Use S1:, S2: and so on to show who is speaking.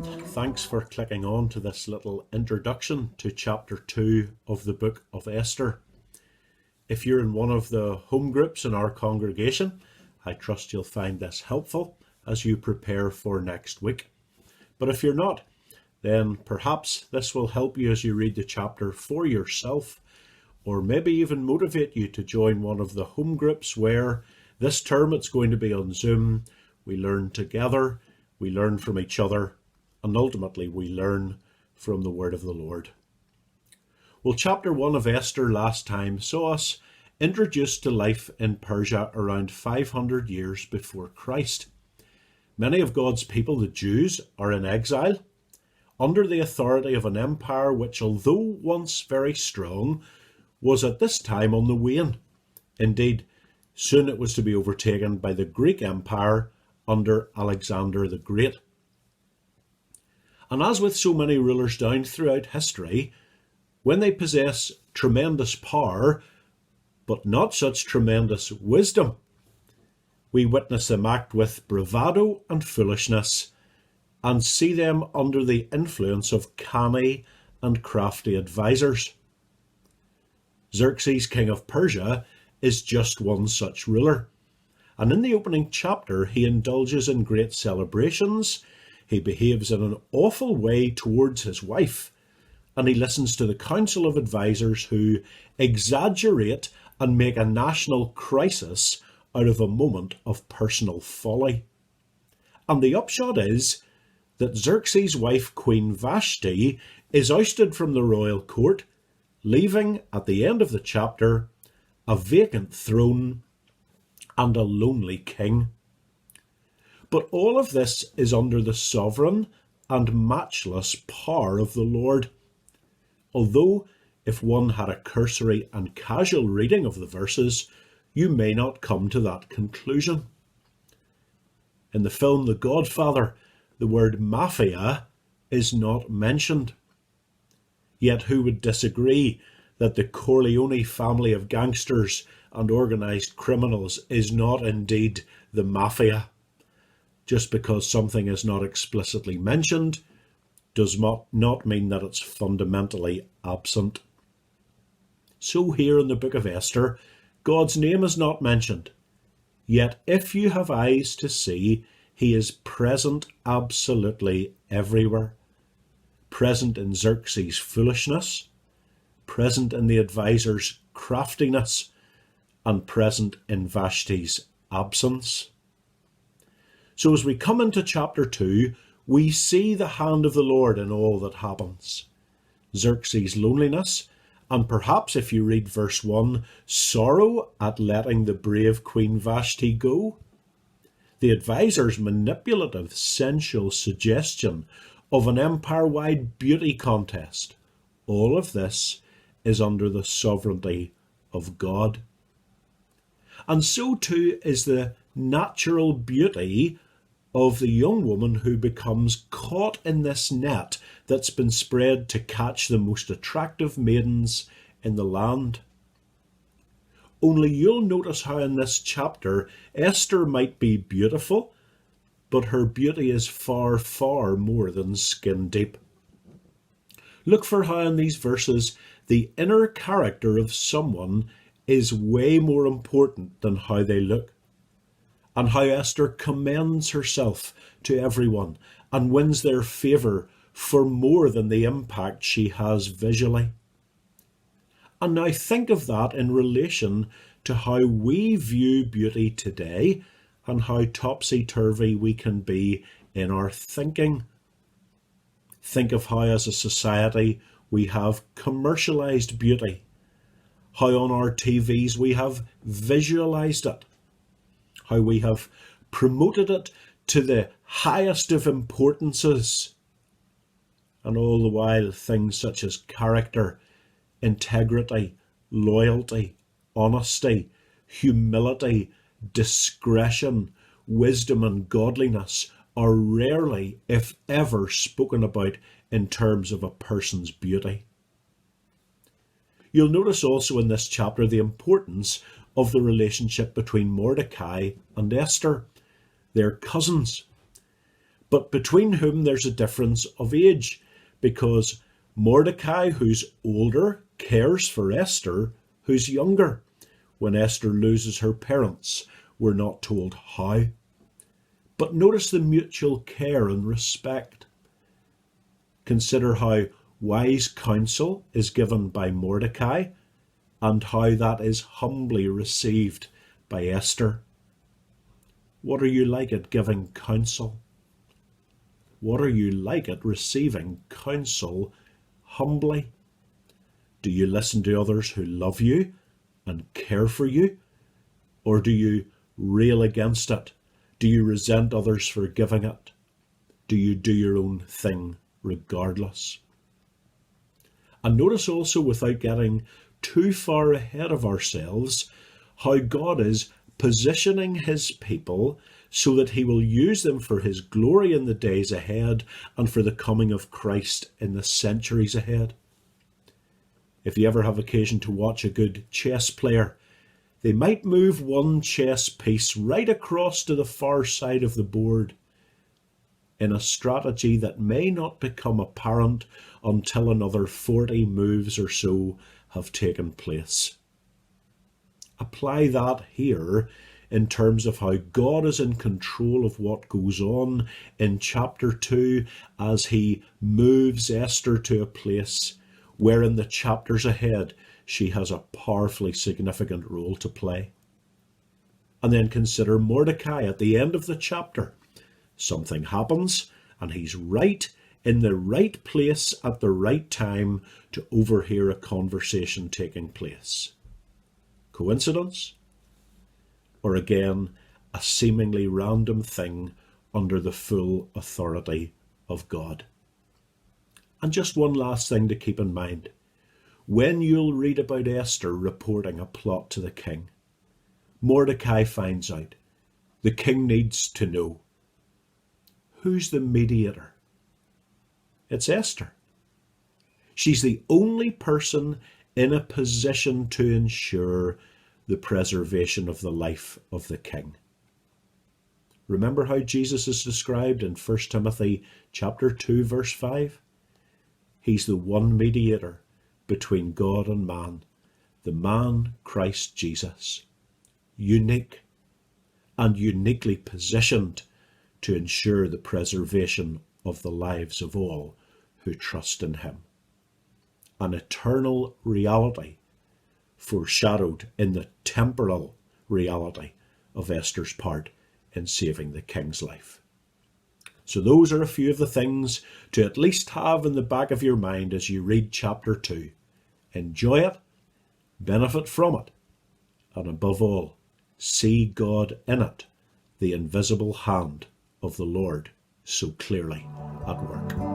S1: and thanks for clicking on to this little introduction to chapter 2 of the book of Esther. If you're in one of the home groups in our congregation, I trust you'll find this helpful as you prepare for next week. But if you're not, then perhaps this will help you as you read the chapter for yourself, or maybe even motivate you to join one of the home groups where this term it's going to be on Zoom. We learn together, we learn from each other, and ultimately we learn from the word of the Lord. Well, chapter 1 of Esther last time saw us introduced to life in Persia around 500 years before Christ. Many of God's people, the Jews, are in exile under the authority of an empire which, although once very strong, was at this time on the wane. Indeed, soon it was to be overtaken by the Greek Empire under Alexander the Great. And as with so many rulers down throughout history, when they possess tremendous power, but not such tremendous wisdom, we witness them act with bravado and foolishness, and see them under the influence of canny and crafty advisors. Xerxes, king of Persia, is just one such ruler. And in the opening chapter, he indulges in great celebrations, he behaves in an awful way towards his wife, and he listens to the council of advisors who exaggerate and make a national crisis out of a moment of personal folly. And the upshot is that Xerxes' wife, Queen Vashti, is ousted from the royal court, leaving at the end of the chapter a vacant throne and a lonely king. But all of this is under the sovereign and matchless power of the Lord. Although, if one had a cursory and casual reading of the verses, you may not come to that conclusion. In the film The Godfather, the word mafia is not mentioned. Yet who would disagree that the Corleone family of gangsters and organised criminals is not indeed the mafia? Just because something is not explicitly mentioned does not mean that it's fundamentally absent. So here in the book of Esther, God's name is not mentioned. Yet if you have eyes to see, he is present absolutely everywhere. Present in Xerxes' foolishness, present in the advisors' craftiness, and present in Vashti's absence. So as we come into chapter 2, we see the hand of the Lord in all that happens. Xerxes' loneliness, and perhaps if you read verse 1, sorrow at letting the brave Queen Vashti go. The advisors' manipulative, sensual suggestion of an empire-wide beauty contest. All of this is under the sovereignty of God. And so too is the natural beauty of the young woman who becomes caught in this net that's been spread to catch the most attractive maidens in the land. Only you'll notice how in this chapter Esther might be beautiful, but her beauty is far, far more than skin deep. Look for how in these verses the inner character of someone is way more important than how they look, and how Esther commends herself to everyone and wins their favour for more than the impact she has visually. And now think of that in relation to how we view beauty today and how topsy-turvy we can be in our thinking. Think of how as a society we have commercialised beauty, how on our TVs we have visualised it, how we have promoted it to the highest of importances, and all the while things such as character, integrity, loyalty, honesty, humility, discretion, wisdom and godliness are rarely, if ever, spoken about in terms of a person's beauty. You'll notice also in this chapter the importance of the relationship between Mordecai and Esther. They're cousins. but between whom there's a difference of age, because Mordecai, who's older, cares for Esther, who's younger. When Esther loses her parents, we're not told how. But notice the mutual care and respect. Consider how wise counsel is given by Mordecai and how that is humbly received by Esther. What are you like at giving counsel? What are you like at receiving counsel humbly? Do you listen to others who love you and care for you? Or do you rail against it? Do you resent others for giving it? Do you do your own thing regardless? And notice also, without getting too far ahead of ourselves, how God is positioning his people so that he will use them for his glory in the days ahead and for the coming of Christ in the centuries ahead. If you ever have occasion to watch a good chess player, they might move one chess piece right across to the far side of the board in a strategy that may not become apparent until another 40 moves or so have taken place. Apply that here in terms of how God is in control of what goes on in chapter 2 as he moves Esther to a place where in the chapters ahead she has a powerfully significant role to play. And then consider Mordecai at the end of the chapter. Something happens and he's right in the right place at the right time to overhear a conversation taking place. Coincidence? Or again, a seemingly random thing under the full authority of God? And just one last thing to keep in mind. When you'll read about Esther reporting a plot to the king, Mordecai finds out. The king needs to know. Who's the mediator? It's Esther. She's the only person in a position to ensure the preservation of the life of the king. Remember how Jesus is described in 1 Timothy chapter 2, verse 5? He's the one mediator between God and man, the man Christ Jesus, unique and uniquely positioned to ensure the preservation of the lives of all who trust in him. An eternal reality foreshadowed in the temporal reality of Esther's part in saving the king's life. So those are a few of the things to at least have in the back of your mind as you read chapter 2. Enjoy it, benefit from it, and above all, see God in it, the invisible hand of the Lord so clearly at work.